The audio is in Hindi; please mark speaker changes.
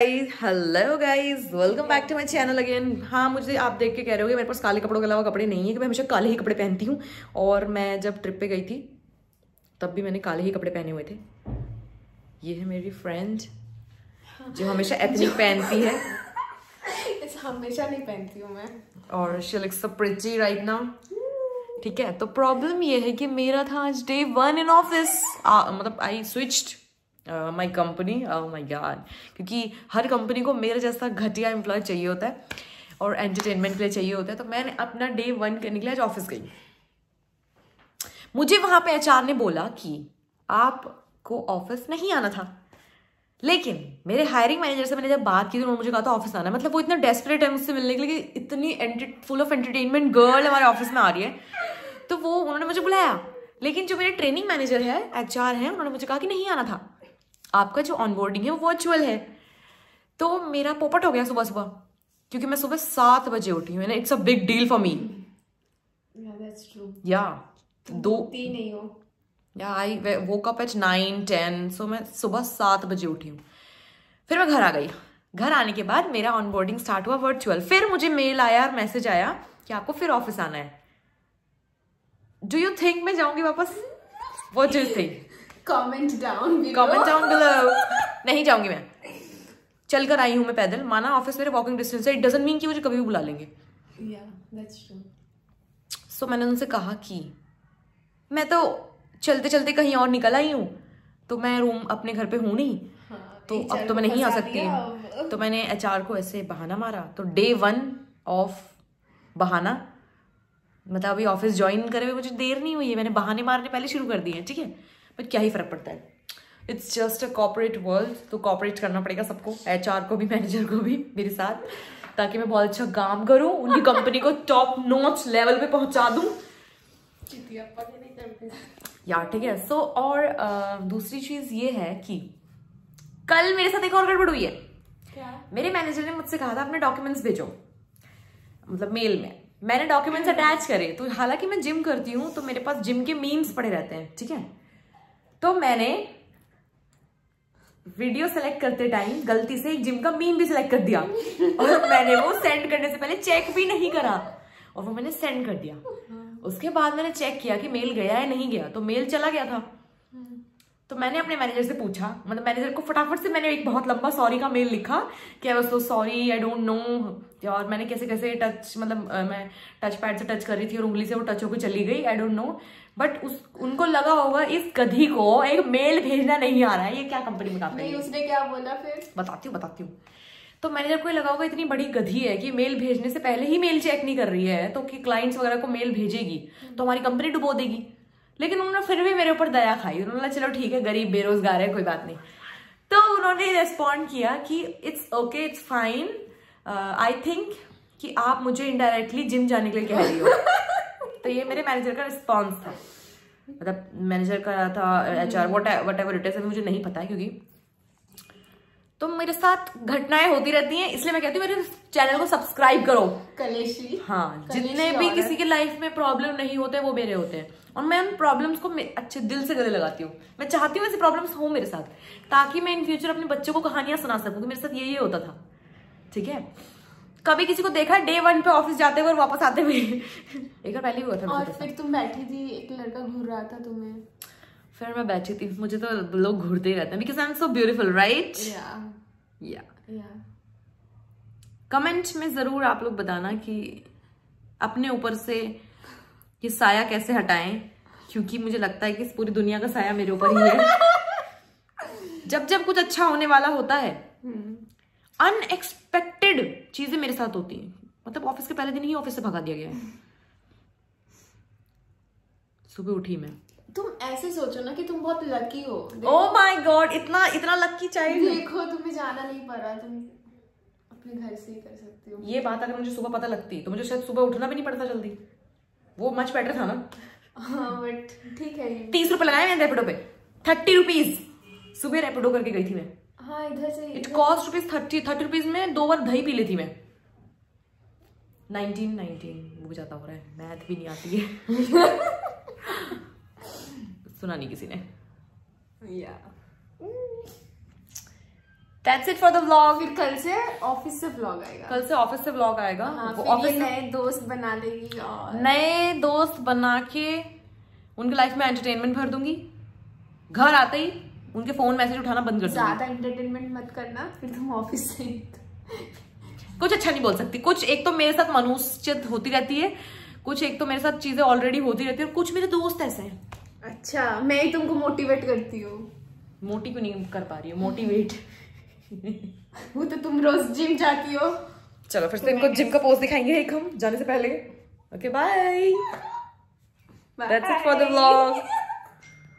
Speaker 1: Hello guys, welcome back to my channel again. हाँ, मुझे आप देख के कह रहे हो कि मेरे पास काले कपड़ों के अलावा कपड़े नहीं है, कि मैं हमेशा काले ही कपड़े पहनती हूँ। और मैं जब ट्रिप पे गई थी तब भी मैंने काले ही कपड़े पहने हुए थे। ये है मेरी फ्रेंड जो हमेशा एथनिक पहनती है।
Speaker 2: हमेशा नहीं पहनती हूँ मैं।
Speaker 1: और she looks so pretty right now. ठीक है, तो प्रॉब्लम ये है कि मेरा था आज डे 1 इन ऑफिस। मतलब I switched my company. My God, क्योंकि हर कंपनी को मेरे जैसा घटिया एम्प्लॉय चाहिए होता है और एंटरटेनमेंट के लिए चाहिए होता है। तो मैंने अपना डे 1 करने के लिए आज ऑफिस गई। मुझे वहां पे एचआर ने बोला कि आपको ऑफिस नहीं आना था, लेकिन मेरे हायरिंग मैनेजर से मैंने जब बात की तो उन्होंने मुझे कहा था ऑफिस आना है। मतलब वो इतना डेस्परेट है मुझसे मिलने के लिए कि इतनी फुल ऑफ एंटरटेनमेंट गर्ल हमारे ऑफिस में आ रही है, तो वो उन्होंने मुझे बुलाया। लेकिन जो मेरे ट्रेनिंग मैनेजर है, एचआर है, उन्होंने मुझे कहा कि नहीं आना था, आपका जो ऑनबोर्डिंग है वो वर्चुअल है। तो मेरा पोपट हो गया सुबह सुबह, क्योंकि मैं सुबह 7 बजे उठी हूँ। It's a big deal for me. I woke up at 9-10, सो मैं सुबह 7 बजे उठी हूँ। फिर मैं घर आ गई। घर आने के बाद मेरा ऑनबोर्डिंग स्टार्ट हुआ वर्चुअल। फिर मुझे मेल आया और मैसेज आया कि आपको फिर ऑफिस आना है। डू यू थिंक मैं जाऊंगी वापस? What do you think?
Speaker 2: Comment down
Speaker 1: below. नहीं जाऊंगी मैं। चलकर आई हूं मैं पैदल। माना ऑफिस मेरे वॉकिंग डिस्टेंस है, इट डजंट मीन कि मुझे कभी भी बुला लेंगे। सो मैंने उनसे कहा कि मैं तो चलते चलते कहीं और निकल आई हूँ, तो मैं रूम अपने घर पे हूँ नहीं। तो अब तो मैं नहीं आ सकती। तो मैंने एचआर को ऐसे बहाना मारा। तो डे 1 ऑफ बहाना, मतलब अभी ऑफिस ज्वाइन करे हुए मुझे देर नहीं हुई है, मैंने बहाने मारने पहले शुरू कर दिए हैं। ठीक है, बट क्या ही फर्क पड़ता है, it's just a corporate world. तो कॉर्पोरेट करना पड़ेगा सबको, एचआर को भी, मैनेजर को भी मेरे साथ, ताकि मैं बहुत अच्छा काम करूं, उनकी कंपनी को टॉप नॉच लेवल पे पहुंचा दूं यार। ठीक है। सो और दूसरी चीज ये है कि कल मेरे साथ एक और गड़बड़ हुई है।
Speaker 2: क्या?
Speaker 1: मेरे मैनेजर ने मुझसे कहा था अपने डॉक्यूमेंट्स भेजो, मतलब मेल में। मैंने डॉक्यूमेंट्स अटैच करे, तो हालांकि मैं जिम करती हूँ तो मेरे पास जिम के मीम्स पड़े रहते हैं। ठीक है, तो मैंने वीडियो सेलेक्ट करते टाइम गलती से एक जिम का मीम भी सिलेक्ट कर दिया और मैंने वो सेंड करने से पहले चेक भी नहीं करा, और वो मैंने सेंड कर दिया। उसके बाद मैंने चेक किया कि मेल गया या नहीं गया, तो मेल चला गया था। तो मैंने अपने मैनेजर से पूछा, मतलब मैनेजर को फटाफट से मैंने एक बहुत लंबा सॉरी का मेल लिखा कि I was so sorry, I don't know. और मैंने कैसे कैसे टच, मतलब मैं टच पैड से टच कर रही थी और उंगली से वो टच होकर चली गई, आई डोंट नो। बट उनको लगा होगा इस गधी को एक मेल भेजना नहीं आ रहा है, ये क्या कंपनी में काम कर रही है।
Speaker 2: उसने क्या बोला फिर?
Speaker 1: बताती हूँ। तो मैनेजर को लगा होगा इतनी बड़ी गधी है कि मेल भेजने से पहले ही मेल चेक नहीं कर रही है, तो कि क्लाइंट्स वगैरह को मेल भेजेगी तो हमारी कंपनी डुबो देगी। लेकिन उन्होंने फिर भी मेरे ऊपर दया खाई। उन्होंने चलो ठीक है, गरीब बेरोजगार है, कोई बात नहीं। तो उन्होंने रेस्पॉन्ड किया कि it's okay, it's fine, I think कि आप मुझे इनडायरेक्टली जिम जाने के लिए कह रही हो। तो ये मेरे मैनेजर का रिस्पॉन्स था, मतलब मैनेजर का था, HR what ever it is, मुझे नहीं पता है, क्योंकि तो मेरे साथ घटनाएं होती रहती हैं। इसलिए मैं कहती हूँ मेरे चैनल को सब्सक्राइब करो
Speaker 2: कलेशी।
Speaker 1: हाँ, जितने भी किसी के लाइफ में प्रॉब्लम नहीं होते वो मेरे होते हैं, और मैं उन प्रॉब्लम्स को अच्छे दिल से गले लगाती हूँ। मैं चाहती हूँ ऐसी प्रॉब्लम्स हो मेरे साथ, ताकि मैं इन फ्यूचर अपने बच्चों को कहानियां सुना सकूं कि मेरे साथ ये होता था। ठीक है, कभी किसी को देखा डे 1 पे ऑफिस जाते हुए और वापस आते हुए? एक बार पहले हुआ था।
Speaker 2: और फिर तुम बैठी थी, एक लड़का घूर रहा था तुम्हें।
Speaker 1: फिर मैं बैठी थी, मुझे तो लोग घूरते ही रहते हैं, because I am so beautiful, right? या कमेंट में जरूर आप लोग बताना कि अपने ऊपर से ये साया कैसे हटाएं, क्योंकि मुझे लगता है कि इस पूरी दुनिया का साया मेरे ऊपर ही है। जब जब कुछ अच्छा होने वाला होता है, अनएक्सपेक्टेड चीजें मेरे साथ होती हैं। मतलब ऑफिस के पहले दिन ही ऑफिस से भगा दिया गया है। सुबह उठी मैं।
Speaker 2: तुम ऐसे सोचो ना कि तुम बहुत लकी हो।
Speaker 1: ओह माय गॉड, इतना लकी चाइल्ड।
Speaker 2: देखो, तुम्हें जाना नहीं पड़ा, तुम अपने घर से ही कर सकती हो।
Speaker 1: ये बात अगर मुझे सुबह पता लगती तो मुझे शायद सुबह उठना भी नहीं पड़ता जल्दी। वो मच बेटर था ना।
Speaker 2: हाँ, बट ठीक है।
Speaker 1: 30 रुपए लगाए मैंने रैपिडो पे, 30 रुपीज। सुबह रैपिडो करके गई थी मैं।
Speaker 2: हाँ, इधर से
Speaker 1: इट कॉस्ट ₹30 रुपीज में 2 बार दही पी लेती मैं। 19 वो ज्यादा हो रहा है, मैथ भी नहीं आती है। सुना नहीं किसी ने। That's it for the vlog.
Speaker 2: फिर कल से ऑफिस से व्लॉग आएगा।
Speaker 1: कल से ऑफिस से व्लॉग आएगा।
Speaker 2: हाँ,
Speaker 1: वो
Speaker 2: फिर
Speaker 1: ऑफिस
Speaker 2: ये नए दोस्त बना लेगी और
Speaker 1: नए दोस्त बना के उनकी लाइफ में एंटरटेनमेंट भर दूंगी। घर आते ही उनके फोन मैसेज उठाना बंद कर दूंगी।
Speaker 2: ज्यादा एंटरटेनमेंट मत करना, फिर तुम ऑफिस से
Speaker 1: कुछ अच्छा नहीं बोल सकती। कुछ एक तो मेरे साथ मनुष्यत होती रहती है, कुछ एक तो मेरे साथ चीजें ऑलरेडी होती रहती है, कुछ मेरे दोस्त ऐसे हैं।
Speaker 2: अच्छा, मैं ही तुमको मोटिवेट करती हूँ।
Speaker 1: मोटी क्यों नहीं कर पा रही हूँ? मोटिवेट
Speaker 2: वो तो तुम रोज जिम जाती हो।
Speaker 1: चलो फिर से इनको जिम का पोज दिखाएंगे एक हम जाने से पहले। Okay bye, that's it for the vlog.